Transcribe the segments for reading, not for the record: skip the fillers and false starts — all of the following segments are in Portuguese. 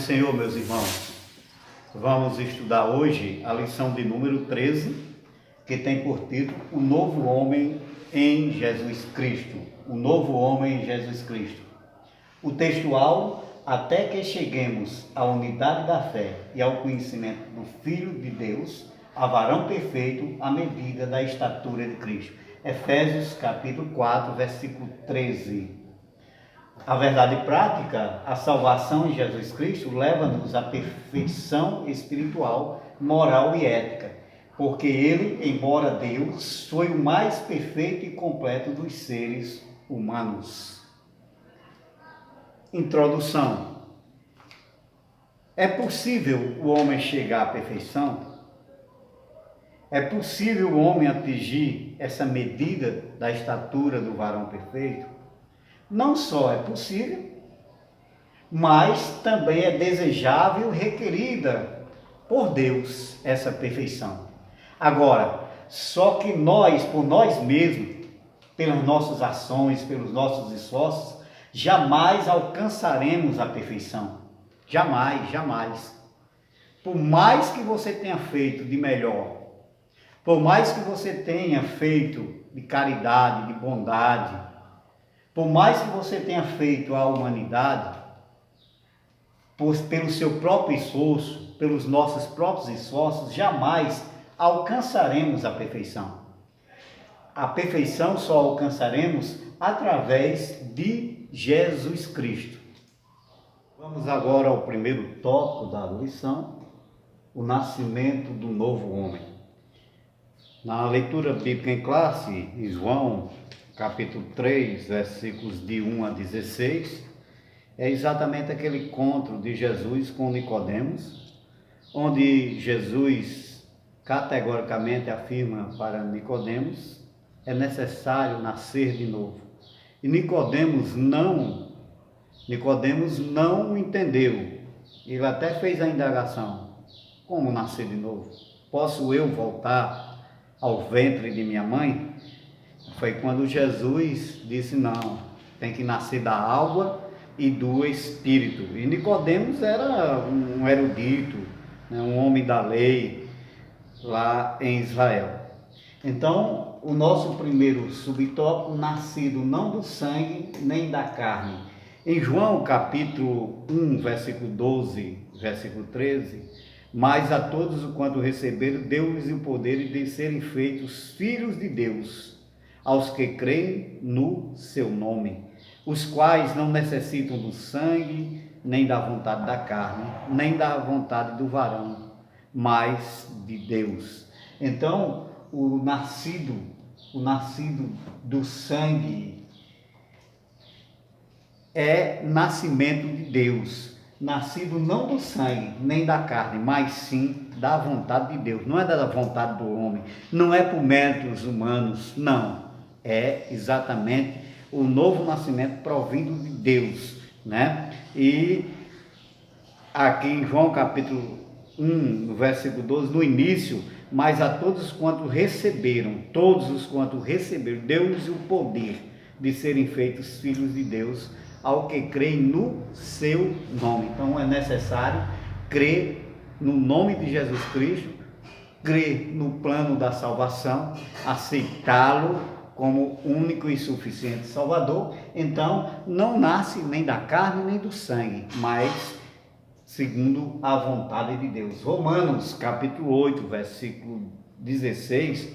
do Senhor, meus irmãos. Vamos estudar hoje a lição de número 13, que tem por título O Novo Homem em Jesus Cristo. O Novo Homem em Jesus Cristo. O textual: até que cheguemos à unidade da fé e ao conhecimento do Filho de Deus, a varão perfeito, à medida da estatura de Cristo. Efésios capítulo 4, versículo 13. A verdade prática, a salvação em Jesus Cristo, leva-nos à perfeição espiritual, moral e ética, porque Ele, embora Deus, foi o mais perfeito e completo dos seres humanos. Introdução. É possível o homem chegar à perfeição? É possível o homem atingir essa medida da estatura do varão perfeito? Não só é possível, mas também é desejável e requerida por Deus essa perfeição. Agora, só que nós, por nós mesmos, pelas nossas ações, pelos nossos esforços, jamais alcançaremos a perfeição. Jamais, jamais. Por mais que você tenha feito de melhor, por mais que você tenha feito de caridade, de bondade, por mais que você tenha feito à humanidade, pelo seu próprio esforço, pelos nossos próprios esforços, jamais alcançaremos a perfeição. A perfeição só alcançaremos através de Jesus Cristo. Vamos agora ao primeiro tópico da lição, o nascimento do novo homem. Na leitura bíblica em classe, em João capítulo 3, versículos de 1 a 16, é exatamente aquele encontro de Jesus com Nicodemos, onde Jesus categoricamente afirma para Nicodemos: é necessário nascer de novo. E Nicodemos não entendeu. Ele até fez a indagação: como nascer de novo? Posso eu voltar ao ventre de minha mãe? Foi quando Jesus disse: não, tem que nascer da água e do Espírito. E Nicodemos era um erudito, né, um homem da lei lá em Israel. Então, o nosso primeiro subtópico: nascido não do sangue nem da carne. Em João capítulo 1, versículo 12, versículo 13: mas a todos o quanto receberam, deu-lhes o poder de serem feitos filhos de Deus, aos que creem no seu nome, os quais não necessitam do sangue, nem da vontade da carne, nem da vontade do varão, mas de Deus. Então, o nascido do sangue é nascimento de Deus, nascido não do sangue, nem da carne, mas sim da vontade de Deus. Não é da vontade do homem, não é por méritos humanos, não. É exatamente o novo nascimento provindo de Deus, né? E aqui em João capítulo 1, no versículo 12, no início: mas a todos quanto receberam, deu-lhes o poder de serem feitos filhos de Deus, ao que creem no seu nome. Então é necessário crer no nome de Jesus Cristo, crer no plano da salvação, aceitá-lo como único e suficiente Salvador. Então não nasce nem da carne nem do sangue, mas segundo a vontade de Deus. Romanos capítulo 8, versículo 16: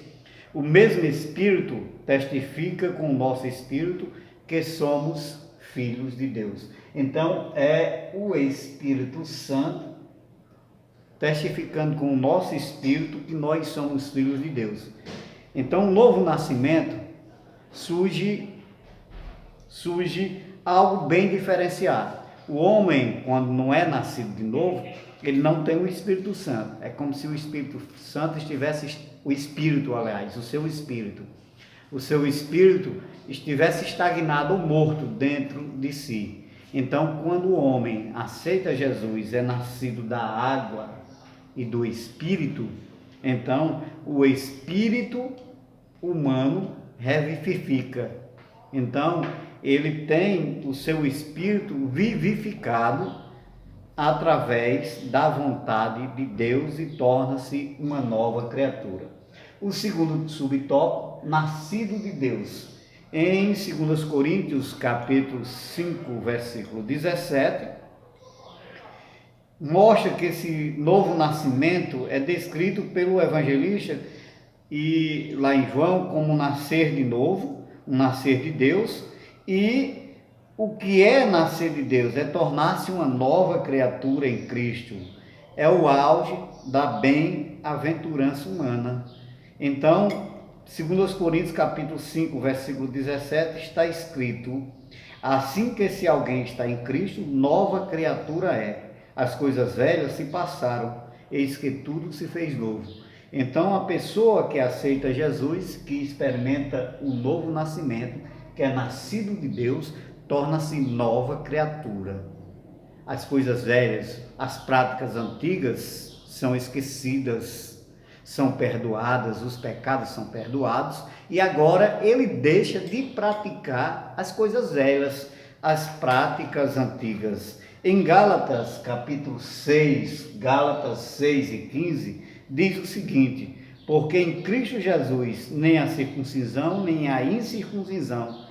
o mesmo Espírito testifica com o nosso espírito que somos filhos de Deus. Então é o Espírito Santo testificando com o nosso espírito que nós somos filhos de Deus. Então, o novo nascimento surge algo bem diferenciado. O homem, quando não é nascido de novo, ele não tem o Espírito Santo. É como se o Espírito Santo estivesse, o seu espírito estivesse estagnado ou morto dentro de si. Então, quando o homem aceita Jesus, é nascido da água e do Espírito, então o espírito humano revivifica. Então ele tem o seu espírito vivificado através da vontade de Deus e torna-se uma nova criatura. O segundo subtópico, nascido de Deus. Em 2 Coríntios, capítulo 5, versículo 17, mostra que esse novo nascimento é descrito pelo evangelista e lá em João como nascer de novo, um nascer de Deus. E o que é nascer de Deus? É tornar-se uma nova criatura em Cristo. É o auge da bem-aventurança humana. Então, 2 Coríntios capítulo 5, versículo 17, está escrito: assim que se alguém está em Cristo, nova criatura é. As coisas velhas se passaram, eis que tudo se fez novo. Então, a pessoa que aceita Jesus, que experimenta o novo nascimento, que é nascido de Deus, torna-se nova criatura. As coisas velhas, as práticas antigas são esquecidas, são perdoadas, os pecados são perdoados, e agora ele deixa de praticar as coisas velhas, as práticas antigas. Em Gálatas, capítulo 6, Gálatas 6 e 15, diz o seguinte: porque em Cristo Jesus nem a circuncisão nem a incircuncisão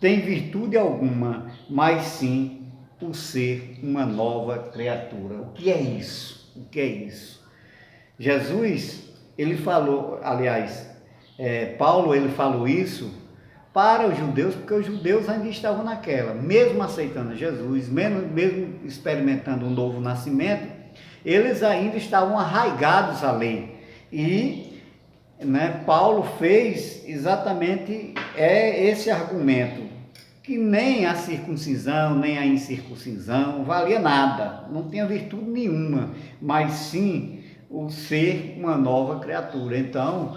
tem virtude alguma, mas sim o ser uma nova criatura. O que é isso? O que é isso? Jesus, ele falou, aliás, Paulo, ele falou isso para os judeus, porque os judeus ainda estavam naquela, mesmo aceitando Jesus, mesmo experimentando um novo nascimento, eles ainda estavam arraigados à lei. E Paulo fez exatamente esse argumento, que nem a circuncisão, nem a incircuncisão valia nada, não tinha virtude nenhuma, mas sim o ser uma nova criatura. Então,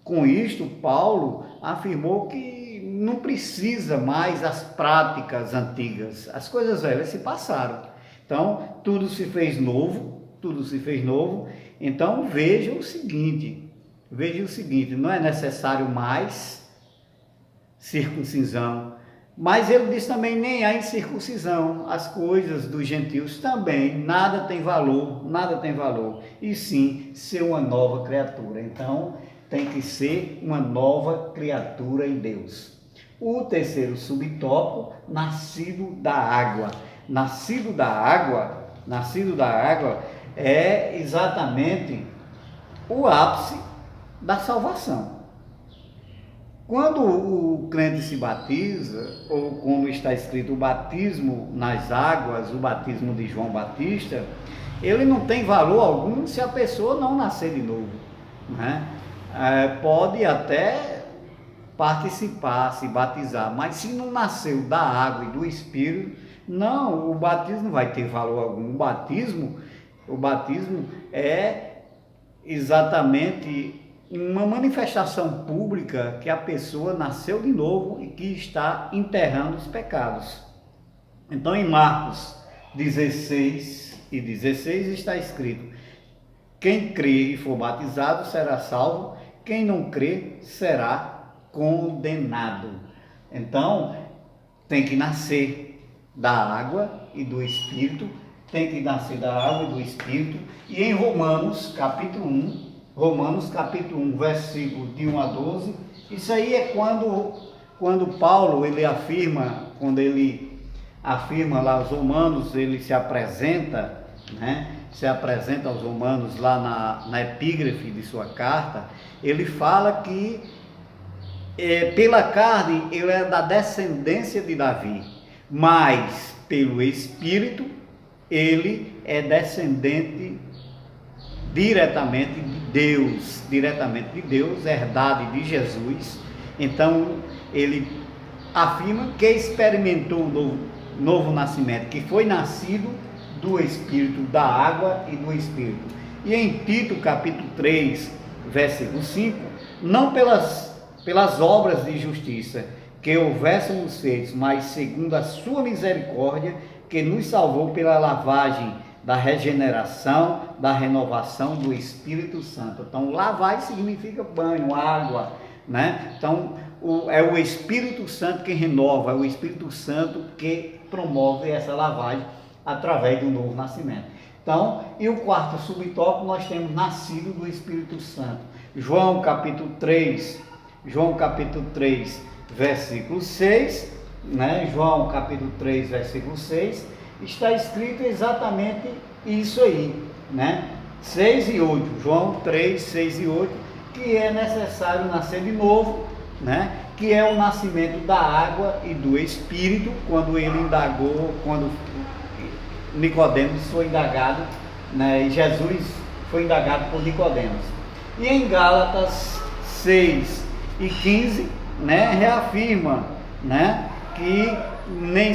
com isto, Paulo afirmou que não precisa mais as práticas antigas, as coisas velhas se passaram. Então, tudo se fez novo, tudo se fez novo. Então, veja o seguinte, não é necessário mais circuncisão, mas ele diz também nem a incircuncisão, as coisas dos gentios também, nada tem valor, e sim ser uma nova criatura. Então, tem que ser uma nova criatura em Deus. O terceiro subtópico, nascido da água. Nascido da água é exatamente o ápice da salvação. Quando o crente se batiza, ou como está escrito, o batismo nas águas, o batismo de João Batista, ele não tem valor algum se a pessoa não nascer de novo, né? Pode até participar, se batizar, mas se não nasceu da água e do Espírito, não, o batismo não vai ter valor algum. O batismo é exatamente uma manifestação pública que a pessoa nasceu de novo e que está enterrando os pecados. Então, em Marcos 16 e 16 está escrito: quem crê e for batizado será salvo, quem não crê será condenado. Então, tem que nascer da água e do Espírito, e em Romanos capítulo 1, versículo de 1 a 12, isso aí é quando Paulo, quando ele afirma lá aos romanos, ele se apresenta, se apresenta aos romanos lá na epígrafe de sua carta, ele fala que pela carne ele é da descendência de Davi, mas pelo Espírito ele é descendente diretamente de Deus, herdade de Jesus. Então ele afirma que experimentou o novo nascimento, que foi nascido do Espírito, da água e do Espírito. E em Tito capítulo 3, versículo 5, não pelas obras de justiça que houvéssemos feito, mas segundo a sua misericórdia, que nos salvou pela lavagem da regeneração, da renovação do Espírito Santo. Então, lavar significa banho, água, Então, é o Espírito Santo que renova, é o Espírito Santo que promove essa lavagem através do novo nascimento. Então, e o quarto subtópico, nós temos nascido do Espírito Santo. João capítulo 3, versículo 6, né? João capítulo 3, versículo 6, está escrito exatamente isso aí, né? 6 e 8, João 3, 6 e 8, que é necessário nascer de novo, né? Que é o nascimento da água e do Espírito, quando ele indagou, quando Nicodemos foi indagado, né? E Jesus foi indagado por Nicodemos. E em Gálatas 6 e 15, né, reafirma, né, que nem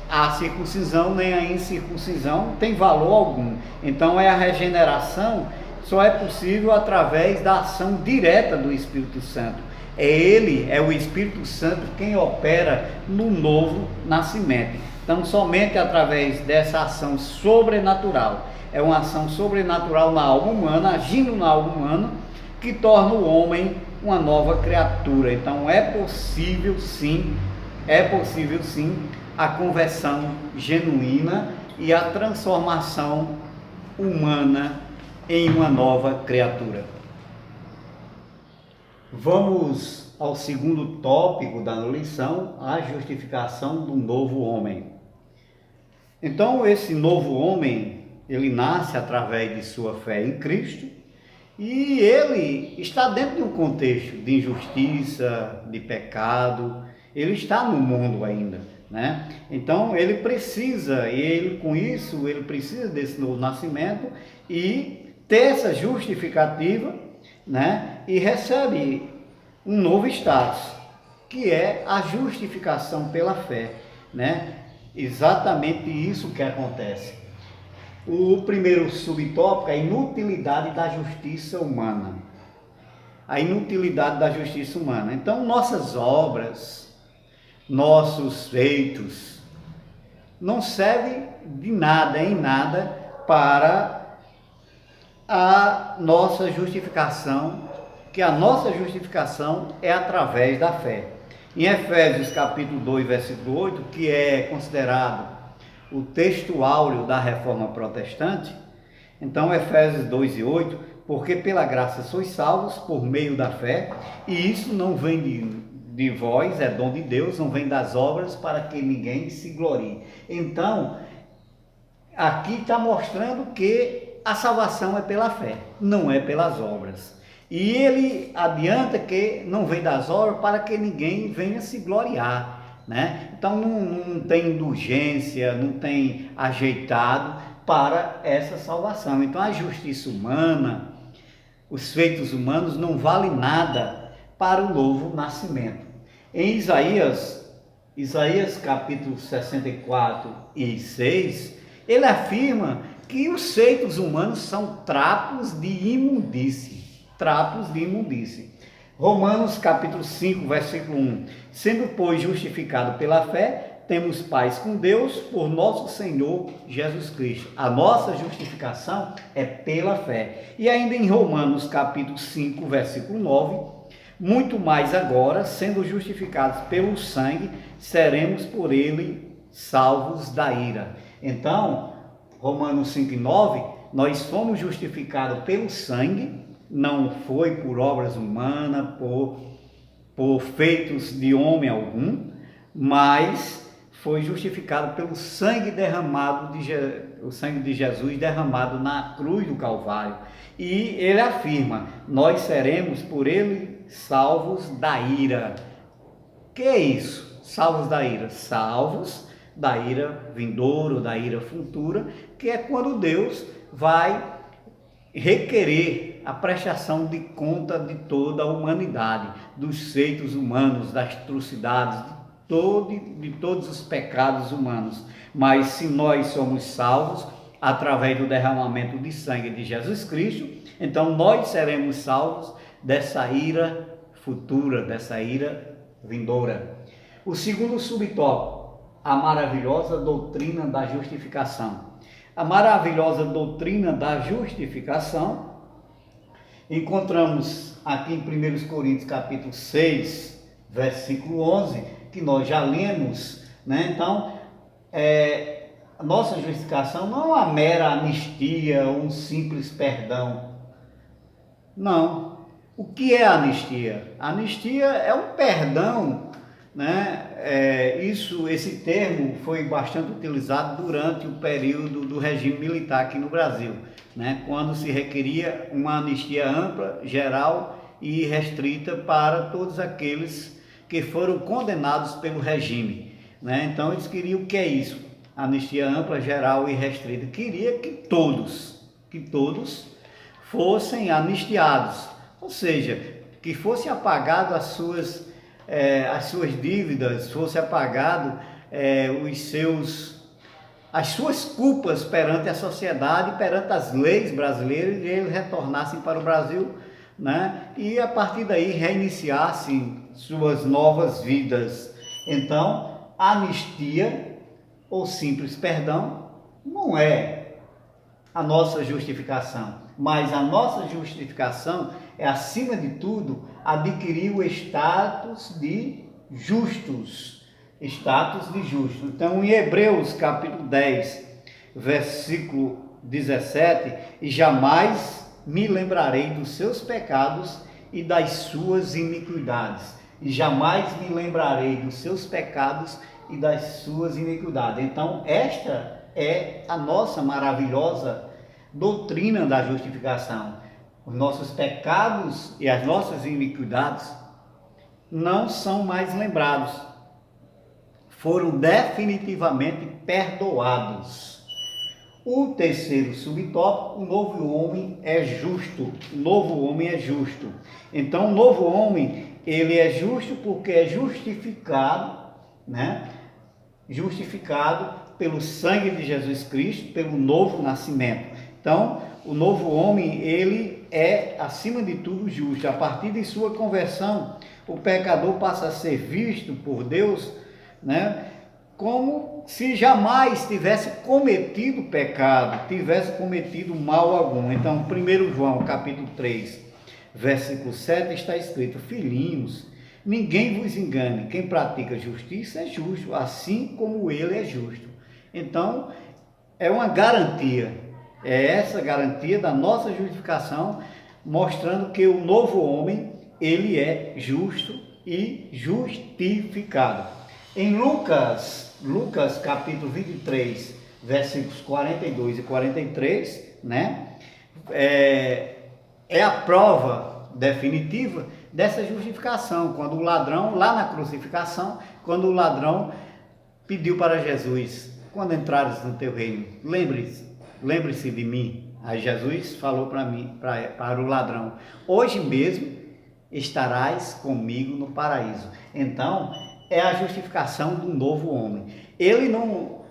a circuncisão nem a incircuncisão tem valor algum. Então a regeneração só é possível através da ação direta do Espírito Santo. É o Espírito Santo quem opera no novo nascimento. Então somente através dessa ação sobrenatural, é uma ação sobrenatural na alma humana, agindo na alma humana, que torna o homem uma nova criatura. Então é possível sim a conversão genuína e a transformação humana em uma nova criatura. Vamos ao segundo tópico da lição, a justificação do novo homem. Então esse novo homem, ele nasce através de sua fé em Cristo e ele está dentro de um contexto de injustiça, de pecado, ele está no mundo ainda, né? Então ele precisa desse novo nascimento e ter essa justificativa, né? E recebe um novo status, que é a justificação pela fé, né? Exatamente isso que acontece. O primeiro subtópico é a inutilidade da justiça humana. A inutilidade da justiça humana. Então, nossas obras, nossos feitos, não servem de nada, em nada, para a nossa justificação, que a nossa justificação é através da fé. Em Efésios capítulo 2, versículo 8, que é considerado o texto áureo da Reforma Protestante, então Efésios 2 e 8, porque pela graça sois salvos por meio da fé, e isso não vem de vós, é dom de Deus, não vem das obras para que ninguém se glorie. Então, aqui está mostrando que a salvação é pela fé, não é pelas obras. E ele adianta que não vem das obras para que ninguém venha se gloriar, né? Então não tem indulgência, não tem ajeitado para essa salvação. Então a justiça humana, os feitos humanos não valem nada para o novo nascimento. Em Isaías capítulo 64 e 6, ele afirma que os feitos humanos são trapos de imundície. Romanos capítulo 5, versículo 1. Sendo, pois, justificado pela fé, temos paz com Deus por nosso Senhor Jesus Cristo. A nossa justificação é pela fé. E ainda em Romanos capítulo 5, versículo 9, muito mais agora, sendo justificados pelo sangue, seremos por ele salvos da ira. Então, Romanos 5 e 9, nós fomos justificados pelo sangue, não foi por obras humanas, por feitos de homem algum, mas foi justificado pelo sangue derramado, o sangue de Jesus derramado na cruz do Calvário. E ele afirma, nós seremos por ele salvos da ira. Que é isso? Salvos da ira? Salvos da ira vindoura, da ira futura, que é quando Deus vai requerer a prestação de conta de toda a humanidade, dos feitos humanos, das atrocidades, de todos os pecados humanos. Mas se nós somos salvos através do derramamento de sangue de Jesus Cristo, então nós seremos salvos dessa ira futura, dessa ira vindoura. O segundo subtópico, a maravilhosa doutrina da justificação. A maravilhosa doutrina da justificação encontramos aqui em 1 Coríntios capítulo 6, versículo 11, que nós já lemos, né? Então, a nossa justificação não é uma mera anistia ou um simples perdão. Não. O que é anistia? Anistia é um perdão, né? Esse termo foi bastante utilizado durante o período do regime militar aqui no Brasil, né? Quando se requeria uma anistia ampla, geral e restrita para todos aqueles que foram condenados pelo regime, né? Então eles queriam o que é isso? Anistia ampla, geral e restrita. Queria que todos fossem anistiados, ou seja, que fossem apagadas as suas dívidas, fosse apagado as suas culpas perante a sociedade, perante as leis brasileiras, e eles retornassem para o Brasil, né? E a partir daí reiniciassem suas novas vidas. Então, anistia ou simples perdão não é a nossa justificação, mas a nossa justificação é, acima de tudo, adquirir o status de justos. Status de justos. Então, em Hebreus capítulo 10, versículo 17, e jamais me lembrarei dos seus pecados e das suas iniquidades. E jamais me lembrarei dos seus pecados e das suas iniquidades. Então, esta é a nossa maravilhosa doutrina da justificação. Os nossos pecados e as nossas iniquidades não são mais lembrados. Foram definitivamente perdoados. O terceiro subtópico, o novo homem é justo. O novo homem é justo. Então, o novo homem, ele é justo porque é justificado, né? Justificado pelo sangue de Jesus Cristo, pelo novo nascimento. Então, o novo homem, ele é, acima de tudo, justo. A partir de sua conversão, o pecador passa a ser visto por Deus, né, como se jamais tivesse cometido pecado, tivesse cometido mal algum. Então, 1 João, capítulo 3, versículo 7, está escrito: filhinhos, ninguém vos engane, quem pratica justiça é justo, assim como ele é justo. Então, é uma garantia. É essa garantia da nossa justificação, mostrando que o novo homem, ele é justo e justificado. Em Lucas capítulo 23, versículos 42 e 43, né? É a prova definitiva dessa justificação, quando o ladrão, lá na crucificação, quando o ladrão pediu para Jesus: quando entrares no teu reino, lembre-se de mim. Aí Jesus falou para o ladrão: hoje mesmo estarás comigo no paraíso. Então, é a justificação do novo homem. Ele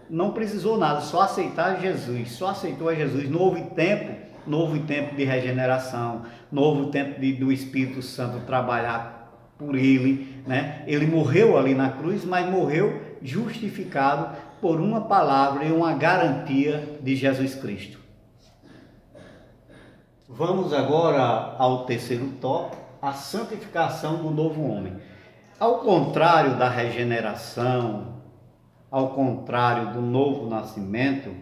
não precisou nada, só aceitar Jesus, só aceitou a Jesus. Novo tempo de regeneração, novo tempo do Espírito Santo trabalhar por ele, né? Ele morreu ali na cruz, mas morreu justificado por uma palavra e uma garantia de Jesus Cristo. Vamos agora ao terceiro tópico, a santificação do novo homem. Ao contrário da regeneração, ao contrário do novo nascimento,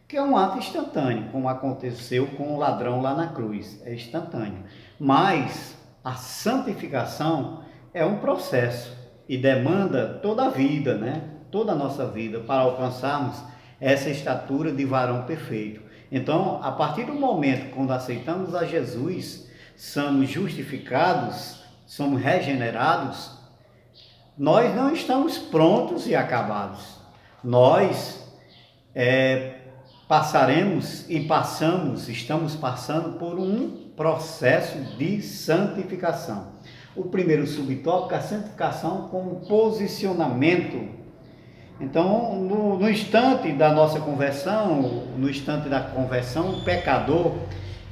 que é um ato instantâneo, como aconteceu com o ladrão lá na cruz, é instantâneo. Mas a santificação é um processo e demanda toda a vida, né? Toda a nossa vida, para alcançarmos essa estatura de varão perfeito. Então, a partir do momento quando aceitamos a Jesus, somos justificados, somos regenerados, nós não estamos prontos e acabados. Nós estamos passando por um processo de santificação. O primeiro subtópico é a santificação como posicionamento. Então, no instante da nossa conversão, o pecador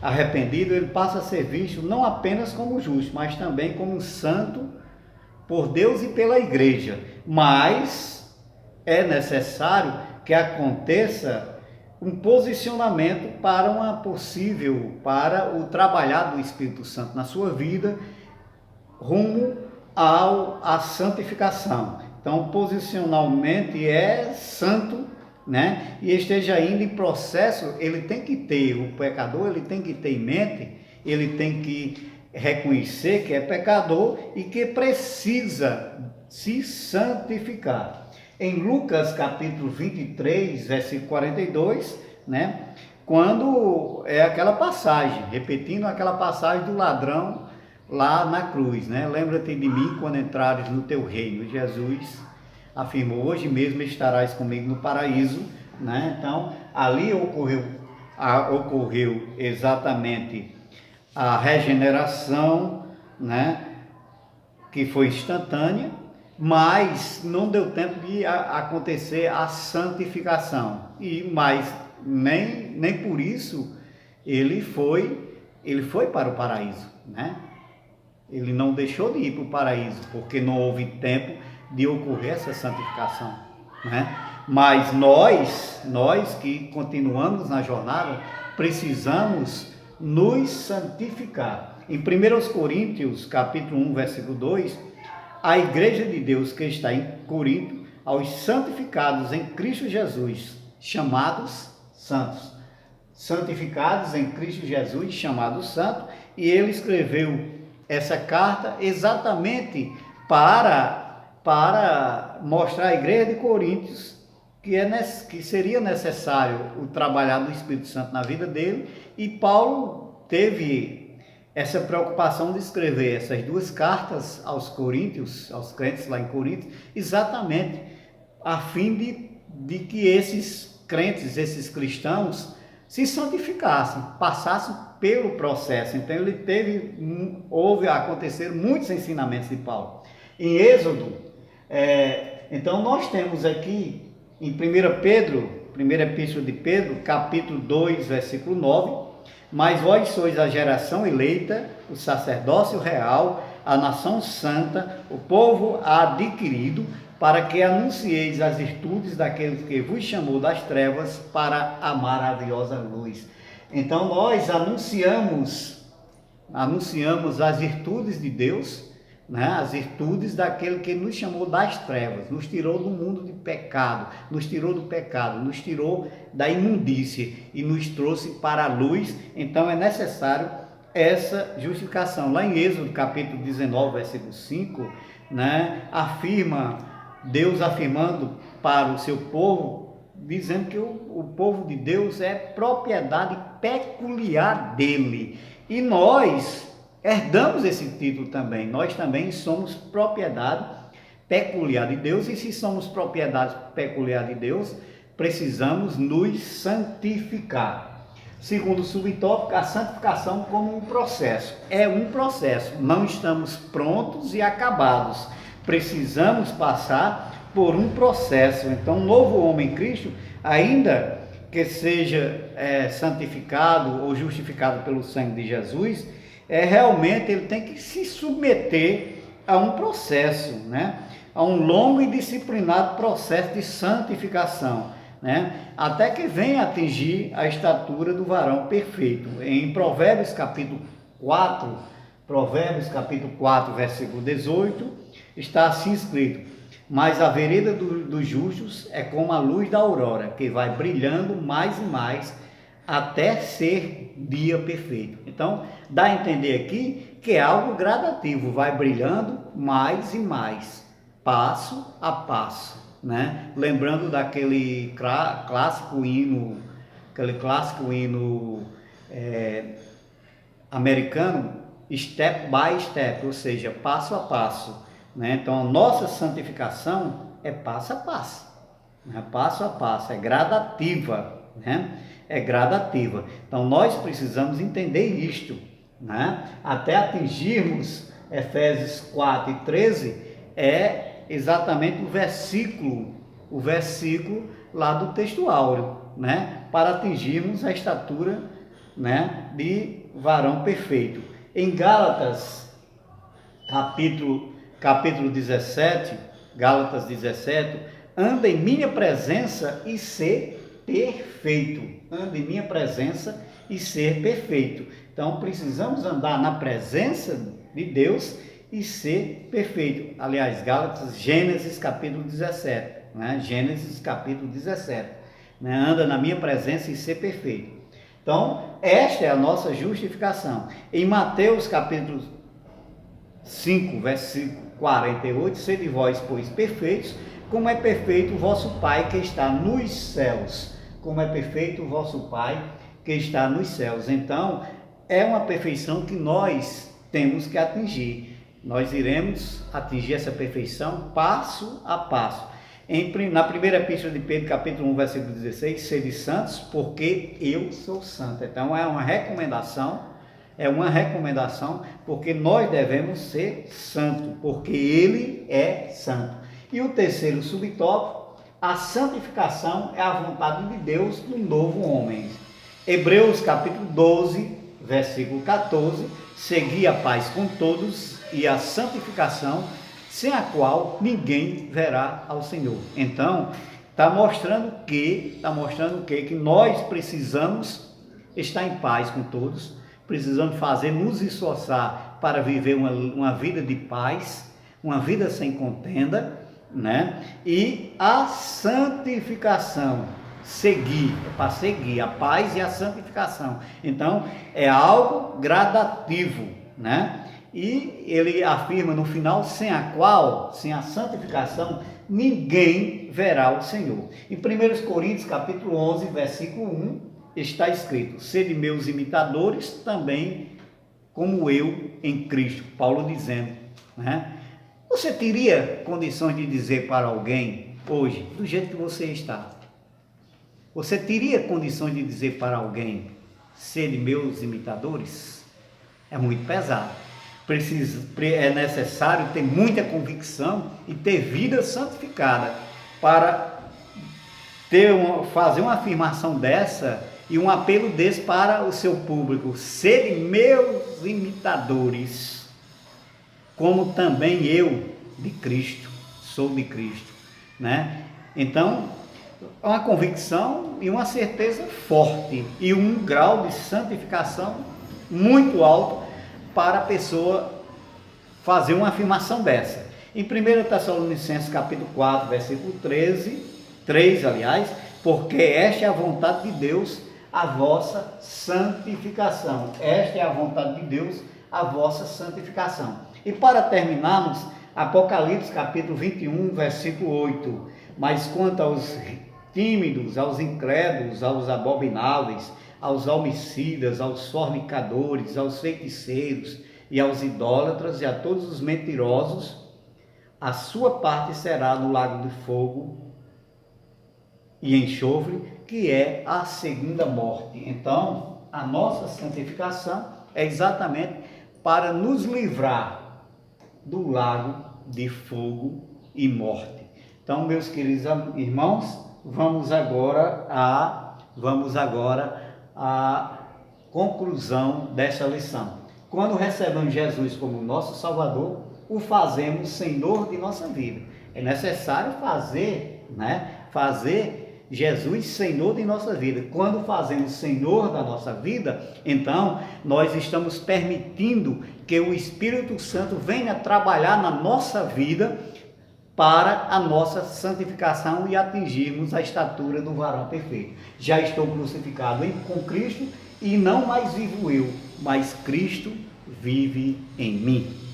arrependido, ele passa a ser visto não apenas como justo, mas também como um santo por Deus e pela igreja. Mas é necessário que aconteça um posicionamento para o trabalhar do Espírito Santo na sua vida, rumo à santificação. Então, posicionalmente é santo né? E esteja indo em processo, ele tem que ter, o pecador, ele tem que ter em mente, ele tem que reconhecer que é pecador e que precisa se santificar. Em Lucas capítulo 23, versículo 42, né? Quando é aquela passagem, repetindo aquela passagem do ladrão lá na cruz, né? Lembra-te de mim quando entrares no teu reino. Jesus afirmou: hoje mesmo estarás comigo no paraíso, né? Então, ali ocorreu exatamente a regeneração, né? Que foi instantânea, mas não deu tempo de acontecer a santificação. Mas nem por isso ele foi para o paraíso, né? Ele não deixou de ir para o paraíso, porque não houve tempo de ocorrer essa santificação, né? Mas nós que continuamos na jornada, precisamos nos santificar. Em 1 Coríntios, capítulo 1, versículo 2, a igreja de Deus que está em Corinto, aos santificados em Cristo Jesus, chamados santos. Santificados em Cristo Jesus, chamados santos, e ele escreveu essa carta exatamente para mostrar à igreja de Coríntios que seria necessário o trabalhar do Espírito Santo na vida dele, e Paulo teve essa preocupação de escrever essas duas cartas aos coríntios, aos crentes lá em Corinto, exatamente a fim de que esses crentes, esses cristãos, se santificassem, passassem pelo processo. Então houve a acontecer muitos ensinamentos de Paulo. Em Êxodo, então nós temos aqui em 1 Pedro, primeira epístola de Pedro, capítulo 2, versículo 9, mas vós sois a geração eleita, o sacerdócio real, a nação santa, o povo adquirido, para que anuncieis as virtudes daquele que vos chamou das trevas para a maravilhosa luz. Então nós anunciamos as virtudes de Deus, né? As virtudes daquele que nos chamou das trevas, nos tirou do mundo de pecado, nos tirou do pecado, nos tirou da imundície e nos trouxe para a luz. Então é necessário essa justificação. Lá em Êxodo capítulo 19, versículo 5, né? Deus afirmando para o seu povo, dizendo que o povo de Deus é propriedade peculiar dele. E nós herdamos esse título também. Nós também somos propriedade peculiar de Deus. E se somos propriedade peculiar de Deus, precisamos nos santificar. Segundo subtópico, a santificação como um processo. É um processo. Não estamos prontos e acabados. Precisamos passar por um processo. Então, o novo homem em Cristo, ainda que seja santificado ou justificado pelo sangue de Jesus, realmente ele tem que se submeter a um processo, né? A um longo e disciplinado processo de santificação, né? Até que venha atingir a estatura do varão perfeito. Em Provérbios capítulo 4, versículo 18, está assim escrito: mas a vereda dos justos é como a luz da aurora, que vai brilhando mais e mais até ser dia perfeito. Então, dá a entender aqui que é algo gradativo, vai brilhando mais e mais, passo a passo, né? Lembrando daquele clássico hino americano, step by step, ou seja, passo a passo, né? Então, a nossa santificação é passo a passo, né? Passo a passo, é gradativa, né? É gradativa. Então nós precisamos entender isto, né? Até atingirmos Efésios 4 e 13, é exatamente o versículo lá do texto áureo, né? Para atingirmos a estatura, né, de varão perfeito. Em Gálatas capítulo 17, Gálatas 17, anda em minha presença e ser perfeito. Anda em minha presença e ser perfeito. Então precisamos andar na presença de Deus e ser perfeito. Aliás, Gênesis capítulo 17, né? Gênesis capítulo 17. né? Anda na minha presença e ser perfeito. Então, esta é a nossa justificação. Em Mateus capítulo 5, versículo 48, sede vós, pois, perfeitos, como é perfeito o vosso Pai que está nos céus. Como é perfeito o vosso Pai que está nos céus. Então, é uma perfeição que nós temos que atingir. Nós iremos atingir essa perfeição passo a passo. Na primeira epístola de Pedro, capítulo 1, versículo 16, sede santos, porque eu sou santo. Então, é uma recomendação, porque nós devemos ser santos, porque Ele é santo. E o terceiro subtópico, a santificação é a vontade de Deus no novo homem. Hebreus capítulo 12, versículo 14, segui a paz com todos e a santificação, sem a qual ninguém verá ao Senhor. Então, está mostrando que nós precisamos estar em paz com todos, precisamos nos esforçar para viver uma vida de paz, uma vida sem contenda, né? E a santificação, para seguir a paz e a santificação. Então, é algo gradativo, né? E ele afirma no final, sem a santificação, ninguém verá o Senhor. Em 1 Coríntios capítulo 11, versículo 1, está escrito, sede meus imitadores também, como eu em Cristo. Paulo dizendo, né? Você teria condições de dizer para alguém, hoje, do jeito que você está, você teria condições de dizer para alguém, sede meus imitadores? É muito pesado. É necessário ter muita convicção e ter vida santificada para fazer uma afirmação dessa e um apelo desse para o seu público. Sede meus imitadores, como também eu de Cristo, sou de Cristo, né? Então, uma convicção e uma certeza forte e um grau de santificação muito alto para a pessoa fazer uma afirmação dessa. Em 1 Tessalonicenses capítulo 4, versículo 3, porque esta é a vontade de Deus, a vossa santificação. Esta é a vontade de Deus, a vossa santificação. E para terminarmos, Apocalipse capítulo 21, versículo 8. Mas quanto aos tímidos, aos incrédulos, aos abomináveis, aos homicidas, aos fornicadores, aos feiticeiros e aos idólatras e a todos os mentirosos, a sua parte será no lago de fogo e enxofre, que é a segunda morte. Então, a nossa santificação é exatamente para nos livrar do lago de fogo e morte. Então, meus queridos irmãos, vamos agora à conclusão desta lição. Quando recebemos Jesus como nosso Salvador, o fazemos Senhor de nossa vida. É necessário fazer Jesus Senhor de nossa vida. Quando fazemos Senhor da nossa vida, então nós estamos permitindo que o Espírito Santo venha trabalhar na nossa vida para a nossa santificação e atingirmos a estatura do varão perfeito. Já estou crucificado com Cristo e não mais vivo eu, mas Cristo vive em mim.